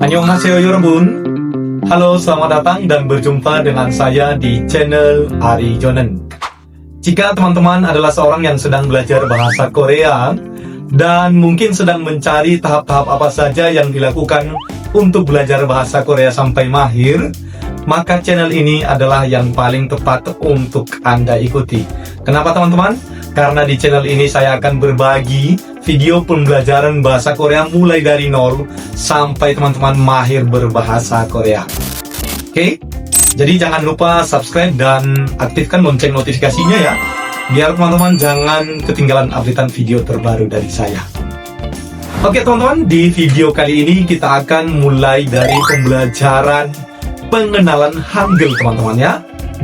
Annyeonghaseyo 여러분. Halo, selamat datang dan berjumpa dengan saya di channel Ari Jonen. Jika teman-teman adalah seorang yang sedang belajar bahasa Korea dan mungkin sedang mencari tahap-tahap apa saja yang dilakukan untuk belajar bahasa Korea sampai mahir, maka channel ini adalah yang paling tepat untuk Anda ikuti. Kenapa teman-teman? Karena di channel ini saya akan berbagi video pembelajaran bahasa Korea mulai dari nol sampai teman-teman mahir berbahasa Korea. Oke? Jadi jangan lupa subscribe dan aktifkan lonceng notifikasinya ya, biar teman-teman jangan ketinggalan updatean video terbaru dari saya. Oke teman-teman, di video kali ini kita akan mulai dari pembelajaran pengenalan Hangul teman-teman ya,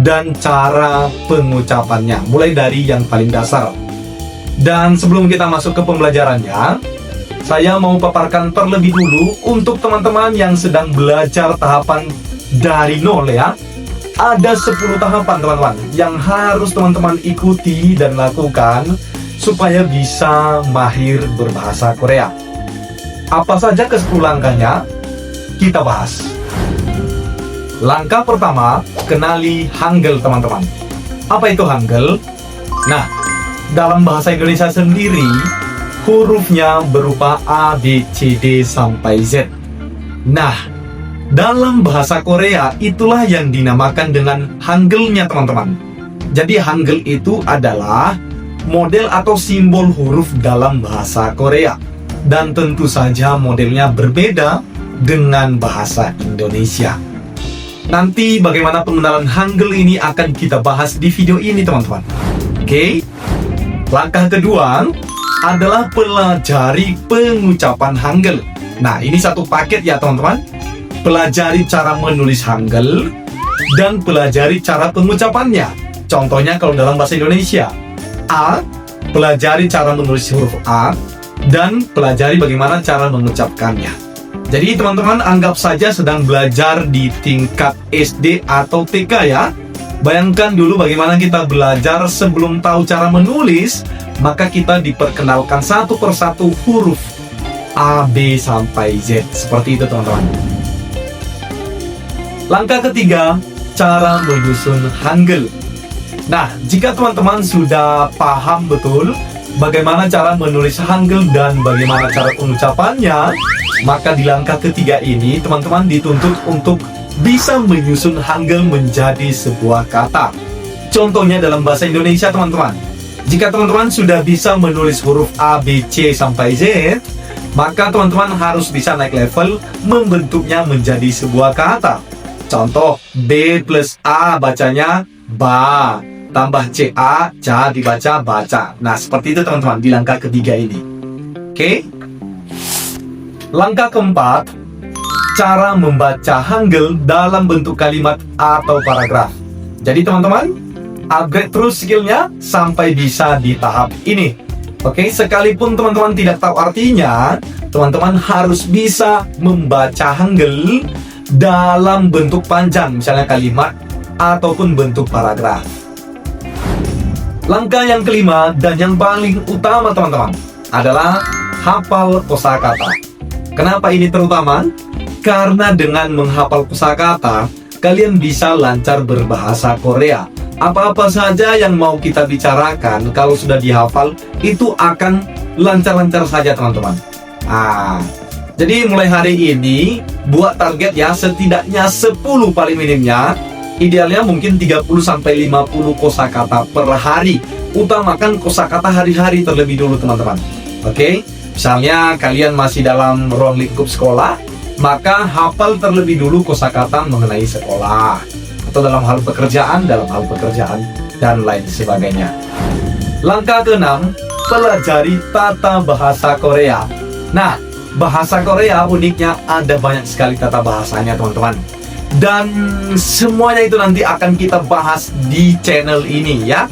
dan cara pengucapannya, mulai dari yang paling dasar. Dan sebelum kita masuk ke pembelajarannya, saya mau paparkan terlebih dulu untuk teman-teman yang sedang belajar tahapan dari nol ya. Ada 10 tahapan teman-teman yang harus teman-teman ikuti dan lakukan supaya bisa mahir berbahasa Korea. Apa saja ke-10 langkahnya? Kita bahas. Langkah pertama, kenali Hangul teman-teman. Apa itu Hangul? Nah, dalam bahasa Indonesia sendiri, hurufnya berupa A, B, C, D, sampai Z. Nah, dalam bahasa Korea, itulah yang dinamakan dengan Hangulnya teman-teman. Jadi Hangul itu adalah model atau simbol huruf dalam bahasa Korea. Dan tentu saja modelnya berbeda dengan bahasa Indonesia. Nanti bagaimana pengenalan Hangul ini akan kita bahas di video ini teman-teman. Oke? Langkah kedua adalah pelajari pengucapan Hangul. Nah, ini satu paket ya teman-teman. Pelajari cara menulis Hangul dan pelajari cara pengucapannya. Contohnya kalau dalam bahasa Indonesia, A, pelajari cara menulis huruf A, dan pelajari bagaimana cara mengucapkannya. Jadi teman-teman anggap saja sedang belajar di tingkat SD atau TK ya. Bayangkan dulu bagaimana kita belajar sebelum tahu cara menulis, maka kita diperkenalkan satu persatu huruf A, B, sampai Z. Seperti itu teman-teman. Langkah ketiga, cara menyusun Hangul. Nah, jika teman-teman sudah paham betul bagaimana cara menulis Hangul dan bagaimana cara pengucapannya, maka di langkah ketiga ini teman-teman dituntut untuk bisa menyusun Hangul menjadi sebuah kata. Contohnya dalam bahasa Indonesia teman-teman. Jika teman-teman sudah bisa menulis huruf A, B, C, sampai Z, maka teman-teman harus bisa naik level membentuknya menjadi sebuah kata. Contoh, B plus A bacanya ba, tambah CA, ja dibaca baca. Nah, seperti itu teman-teman di langkah ketiga ini. Oke? Langkah keempat, cara membaca Hangul dalam bentuk kalimat atau paragraf. Jadi teman-teman, upgrade terus skillnya sampai bisa di tahap ini. Oke, sekalipun teman-teman tidak tahu artinya, teman-teman harus bisa membaca Hangul dalam bentuk panjang, misalnya kalimat ataupun bentuk paragraf. Langkah yang kelima dan yang paling utama teman-teman adalah hafal kosakata. Kenapa ini terutama? Karena dengan menghafal kosakata, kalian bisa lancar berbahasa Korea. Apa-apa saja yang mau kita bicarakan, kalau sudah dihafal, itu akan lancar-lancar saja teman-teman. Jadi mulai hari ini, buat target ya, setidaknya 10 paling minimnya. Idealnya mungkin 30-50 kosakata per hari. Utamakan kosakata hari-hari terlebih dulu teman-teman. Oke? Misalnya kalian masih dalam ruang lingkup sekolah, maka hafal terlebih dulu kosakata mengenai sekolah. Atau dalam hal pekerjaan, dan lain sebagainya. Langkah keenam, pelajari tata bahasa Korea. Nah, bahasa Korea uniknya ada banyak sekali tata bahasanya teman-teman. Dan semuanya itu nanti akan kita bahas di channel ini ya.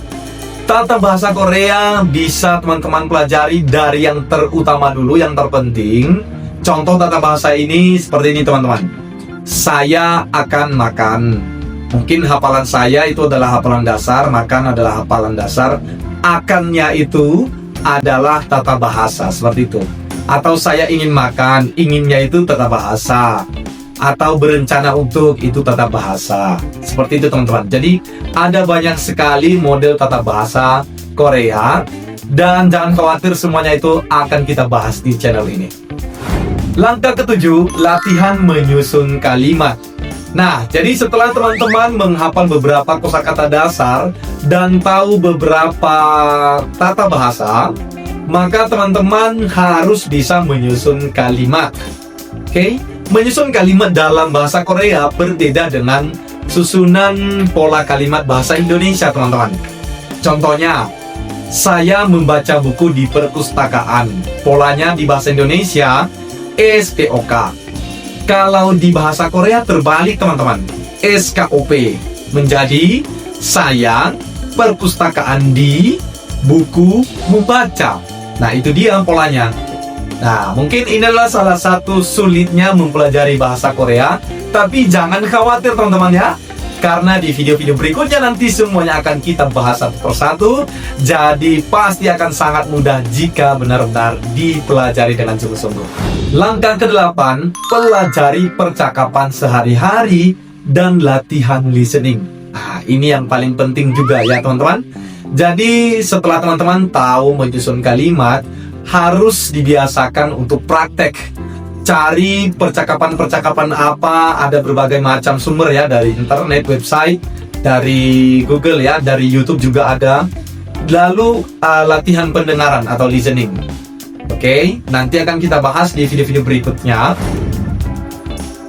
Tata bahasa Korea bisa teman-teman pelajari dari yang terutama dulu, yang terpenting. Contoh tata bahasa ini seperti ini teman-teman. Saya akan makan. Mungkin hafalan saya itu adalah hafalan dasar, makan adalah hafalan dasar. Akannya itu adalah tata bahasa, seperti itu. Atau saya ingin makan, inginnya itu tata bahasa. Atau berencana untuk, itu tata bahasa. Seperti itu teman-teman. Jadi ada banyak sekali model tata bahasa Korea. Dan jangan khawatir, semuanya itu akan kita bahas di channel ini. Langkah ketujuh, latihan menyusun kalimat. Nah, jadi setelah teman-teman menghafal beberapa kosakata dasar dan tahu beberapa tata bahasa, maka teman-teman harus bisa menyusun kalimat. Oke? Menyusun kalimat dalam bahasa Korea berbeda dengan susunan pola kalimat bahasa Indonesia, teman-teman. Contohnya, saya membaca buku di perpustakaan. Polanya di bahasa Indonesia SPOK. Kalau di bahasa Korea terbalik, teman-teman. SKOP menjadi saya perpustakaan di buku membaca. Nah, itu dia polanya. Nah, mungkin inilah salah satu sulitnya mempelajari bahasa Korea. Tapi jangan khawatir, teman-teman ya. Karena di video-video berikutnya nanti semuanya akan kita bahas satu persatu. Jadi pasti akan sangat mudah jika benar-benar dipelajari dengan sungguh-sungguh. Langkah ke-8, pelajari percakapan sehari-hari dan latihan listening. Nah, ini yang paling penting juga ya teman-teman. Jadi setelah teman-teman tahu menyusun kalimat, harus dibiasakan untuk praktek. Cari percakapan-percakapan apa, ada berbagai macam sumber ya, dari internet, website, dari Google ya, dari YouTube juga ada. Lalu latihan pendengaran atau listening. Oke, nanti akan kita bahas di video-video berikutnya.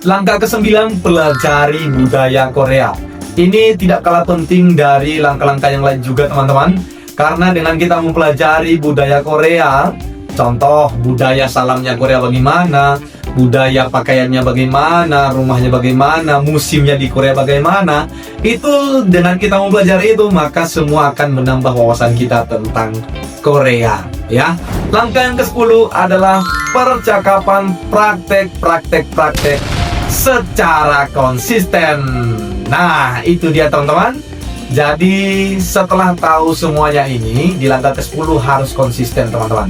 Langkah ke-9, pelajari budaya Korea. Ini tidak kalah penting dari langkah-langkah yang lain juga teman-teman. Karena dengan kita mempelajari budaya Korea, contoh budaya salamnya Korea bagaimana, budaya pakaiannya bagaimana, rumahnya bagaimana, musimnya di Korea bagaimana, itu dengan kita mempelajari itu, maka semua akan menambah wawasan kita tentang Korea ya. Langkah yang ke-10 adalah percakapan praktek secara konsisten. Nah, itu dia teman-teman. Jadi setelah tahu semuanya ini, di langkah ke-10 harus konsisten teman-teman.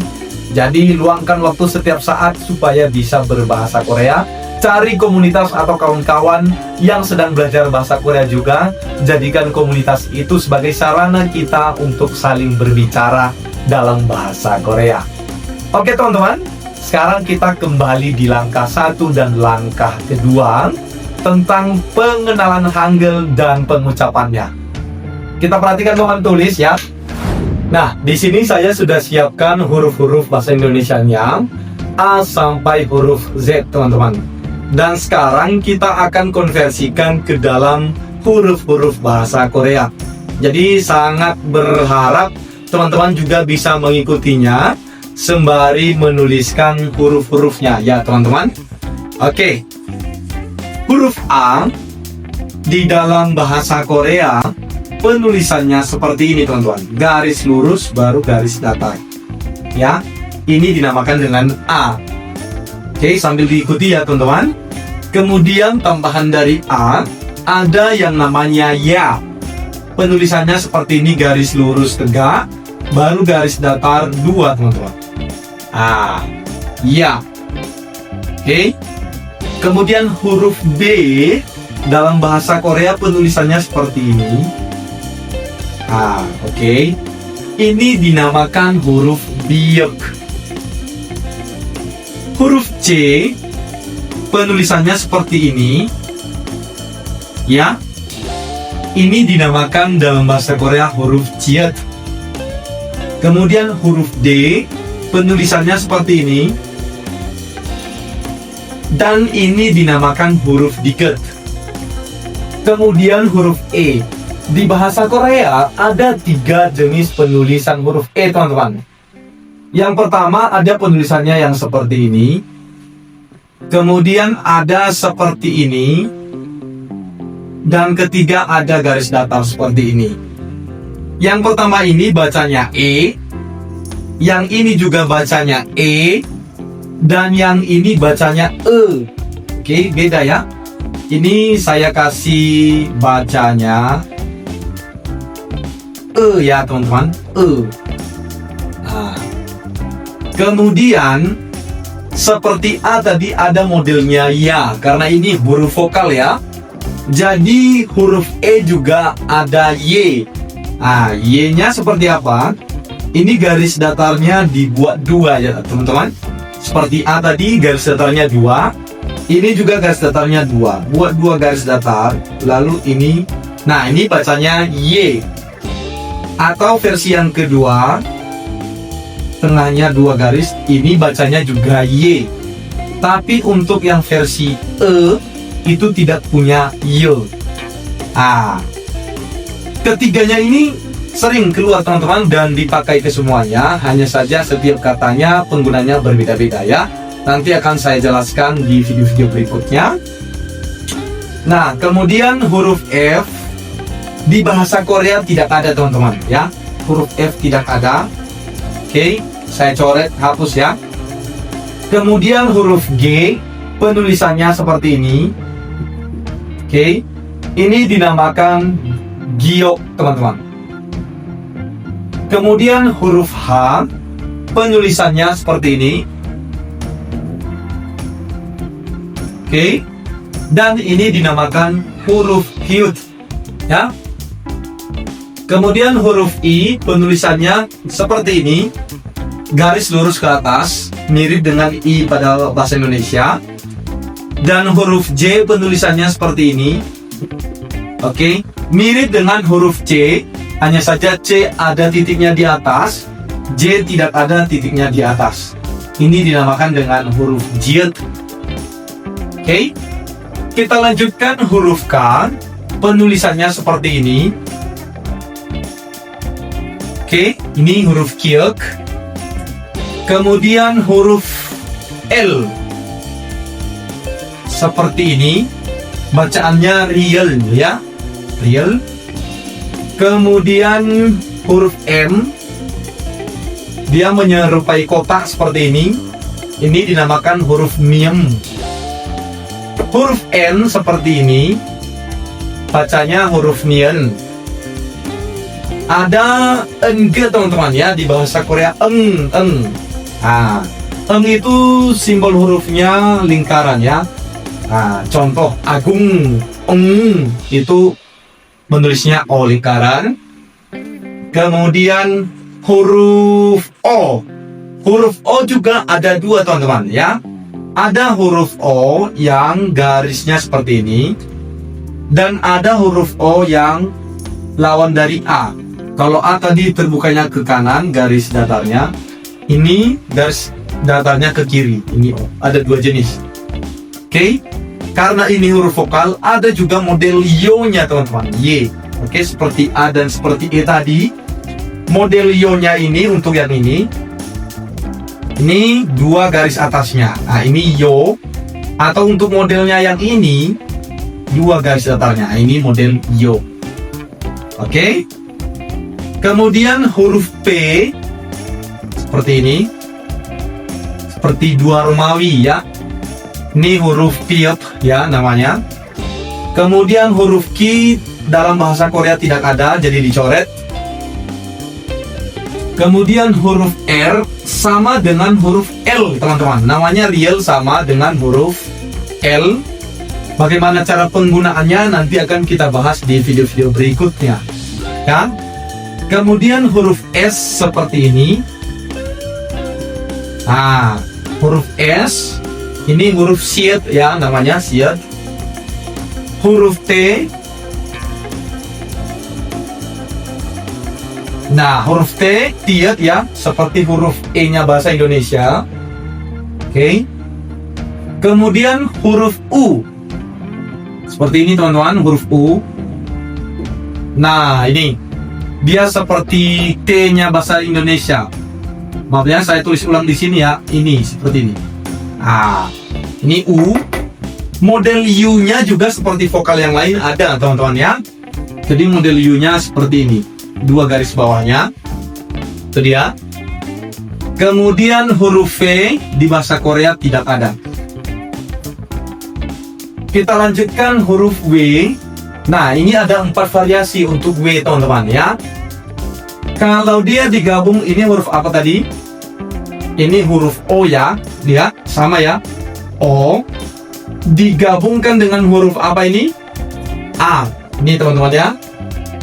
Jadi luangkan waktu setiap saat supaya bisa berbahasa Korea. Cari komunitas atau kawan-kawan yang sedang belajar bahasa Korea juga. Jadikan komunitas itu sebagai sarana kita untuk saling berbicara dalam bahasa Korea. Oke teman-teman, sekarang kita kembali di langkah 1 dan langkah kedua tentang pengenalan Hangul dan pengucapannya. Kita perhatikan papan tulis ya. Nah, di sini saya sudah siapkan huruf-huruf bahasa Indonesianya A sampai huruf Z, teman-teman. Dan sekarang kita akan konversikan ke dalam huruf-huruf bahasa Korea. Jadi sangat berharap teman-teman juga bisa mengikutinya sembari menuliskan huruf-hurufnya ya, teman-teman. Oke. Huruf A di dalam bahasa Korea penulisannya seperti ini teman-teman, garis lurus baru garis datar ya. Ini dinamakan dengan A. Oke, sambil diikuti ya teman-teman. Kemudian tambahan dari A ada yang namanya Ya. Penulisannya seperti ini, garis lurus tegak baru garis datar 2 teman-teman. Ya. Oke. Kemudian huruf B dalam bahasa Korea penulisannya seperti ini. Oke. Ini dinamakan huruf biek. Huruf C penulisannya seperti ini. Ya. Ini dinamakan dalam bahasa Korea huruf jiet. Kemudian huruf D penulisannya seperti ini. Dan ini dinamakan huruf diket. Kemudian huruf E. Di bahasa Korea ada 3 jenis penulisan huruf E, teman-teman. Yang pertama ada penulisannya yang seperti ini. Kemudian ada seperti ini. Dan ketiga ada garis datar seperti ini. Yang pertama ini bacanya E. Yang ini juga bacanya E. Dan yang ini bacanya E. Oke, beda ya. Ini saya kasih bacanya ya teman-teman, Kemudian seperti A tadi ada modelnya ya, karena ini huruf vokal ya. Jadi huruf E juga ada Y. Nah, Y-nya seperti apa? Ini garis datarnya dibuat dua ya teman-teman. Seperti A tadi garis datarnya dua, ini juga garis datarnya dua. Buat dua garis datar, lalu ini. Nah, ini bacanya Y. Atau versi yang kedua, tengahnya dua garis, ini bacanya juga Y. Tapi untuk yang versi E, itu tidak punya Y. Ketiganya ini sering keluar teman-teman dan dipakai ke semuanya. Hanya saja setiap katanya penggunanya berbeda-beda ya. Nanti akan saya jelaskan di video-video berikutnya. Nah, kemudian huruf F di bahasa Korea tidak ada teman-teman ya. Huruf F tidak ada. Oke, saya coret, hapus ya. Kemudian huruf G penulisannya seperti ini. Oke, ini dinamakan giok teman-teman. Kemudian huruf H penulisannya seperti ini. Oke, dan ini dinamakan huruf hyut ya. Kemudian huruf I penulisannya seperti ini, garis lurus ke atas, mirip dengan I pada bahasa Indonesia. Dan huruf J penulisannya seperti ini. Oke, mirip dengan huruf C, hanya saja C ada titiknya di atas, J tidak ada titiknya di atas. Ini dinamakan dengan huruf J. Oke, kita lanjutkan huruf K, penulisannya seperti ini. Oke, ini huruf Kyuk. Kemudian huruf L seperti ini, bacaannya real ya, real. Kemudian huruf M, dia menyerupai kotak seperti ini dinamakan huruf miem. Huruf N seperti ini, bacanya huruf nien. Ada eng teman-teman ya, di bahasa Korea eng. Eng itu simbol hurufnya lingkaran ya. Contoh agung, eng itu menulisnya O lingkaran. Kemudian huruf O. Huruf O juga ada dua teman-teman ya. Ada huruf O yang garisnya seperti ini, dan ada huruf O yang lawan dari A. Kalau A tadi terbukanya ke kanan garis datarnya, ini garis datarnya ke kiri. Ini O. Ada dua jenis. Oke, karena ini huruf vokal, ada juga model yo-nya teman-teman, Y. Oke, seperti A dan seperti E tadi. Model yo-nya ini untuk yang ini dua garis atasnya. Nah, ini yo. Atau untuk modelnya yang ini, dua garis datarnya. Nah, ini model yo. Oke. Kemudian huruf P seperti ini, seperti dua Romawi ya. Ini huruf piep ya namanya. Kemudian huruf Q dalam bahasa Korea tidak ada, jadi dicoret. Kemudian huruf R sama dengan huruf L teman-teman. Namanya real sama dengan huruf L. Bagaimana cara penggunaannya nanti akan kita bahas di video-video berikutnya ya. Kemudian huruf S seperti ini. Huruf S ini huruf siet ya, namanya siet. Huruf T. Nah, huruf T, tiet ya, seperti huruf E-nya bahasa Indonesia. Oke. Kemudian huruf U. Seperti ini teman-teman, huruf U. Nah, ini dia seperti T-nya bahasa Indonesia. Maaf ya, saya tulis ulang di sini ya. Ini seperti ini. Ini U. Model U-nya juga seperti vokal yang lain ada teman-teman ya. Jadi model U-nya seperti ini, dua garis bawahnya. Itu dia. Kemudian huruf V di bahasa Korea tidak ada. Kita lanjutkan huruf W. Nah, ini ada 4 variasi untuk W teman-teman ya. Kalau dia digabung, ini huruf apa tadi? Ini huruf O ya. Lihat, sama ya. O digabungkan dengan huruf apa ini? A. Ini teman-teman ya.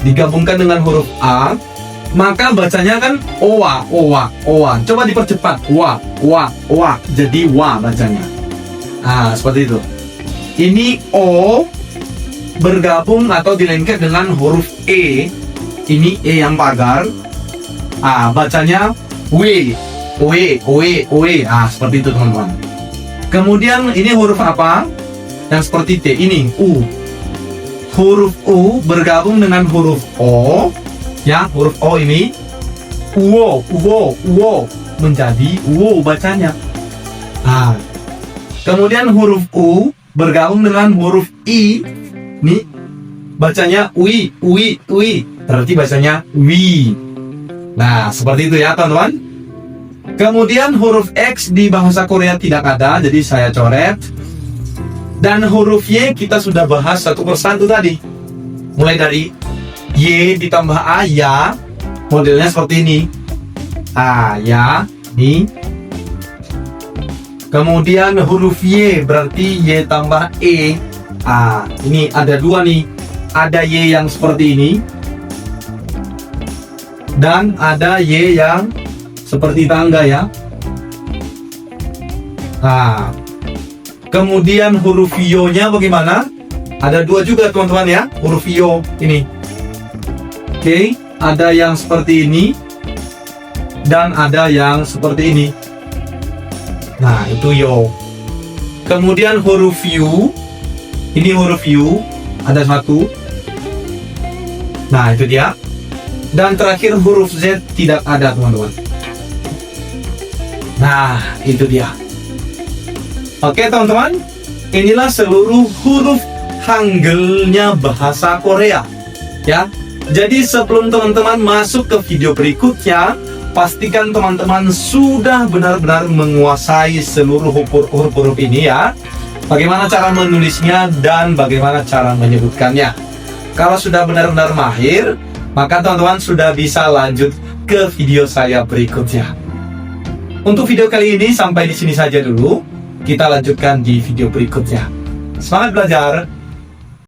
Digabungkan dengan huruf A, maka bacanya kan owa, owa, owa. Coba dipercepat. Wa, wa, wa. Jadi wa bacanya. Nah, seperti itu. Ini O bergabung atau dilengket dengan huruf E. Ini E yang pagar. Ah, bacanya W, W, W, W. Ah, seperti itu teman-teman. Kemudian ini huruf apa? Yang seperti T. Ini U. Huruf U bergabung dengan huruf O. Ya, huruf O ini uwo, uwo, uwo menjadi uwo bacanya. Ah. Kemudian huruf U bergabung dengan huruf I. Nih, bacanya ui, ui, ui. Berarti bacanya wi. Nah, seperti itu ya, teman-teman. Kemudian huruf X di bahasa Korea tidak ada, jadi saya coret. Dan huruf Y kita sudah bahas satu persatu tadi. Mulai dari Y ditambah A, ya. Modelnya seperti ini. A, ya, ini. Kemudian huruf Y berarti Y tambah E. Ah, ini ada dua nih. Ada Y yang seperti ini. Dan ada Y yang seperti tangga ya. Nah, kemudian huruf Yo-nya bagaimana? Ada dua juga teman-teman ya, huruf Yo ini. Oke, ada yang seperti ini. Dan ada yang seperti ini. Nah, itu Yo. Kemudian huruf U. Ini huruf U. Ada satu. Nah, itu dia. Dan terakhir huruf Z tidak ada teman-teman. Nah, itu dia. Oke teman-teman, inilah seluruh huruf Hanggeulnya bahasa Korea ya. Jadi sebelum teman-teman masuk ke video berikutnya, pastikan teman-teman sudah benar-benar menguasai seluruh huruf-huruf ini ya. Bagaimana cara menulisnya dan bagaimana cara menyebutkannya. Kalau sudah benar-benar mahir, maka teman-teman sudah bisa lanjut ke video saya berikutnya. Untuk video kali ini sampai di sini saja dulu. Kita lanjutkan di video berikutnya. Semangat belajar!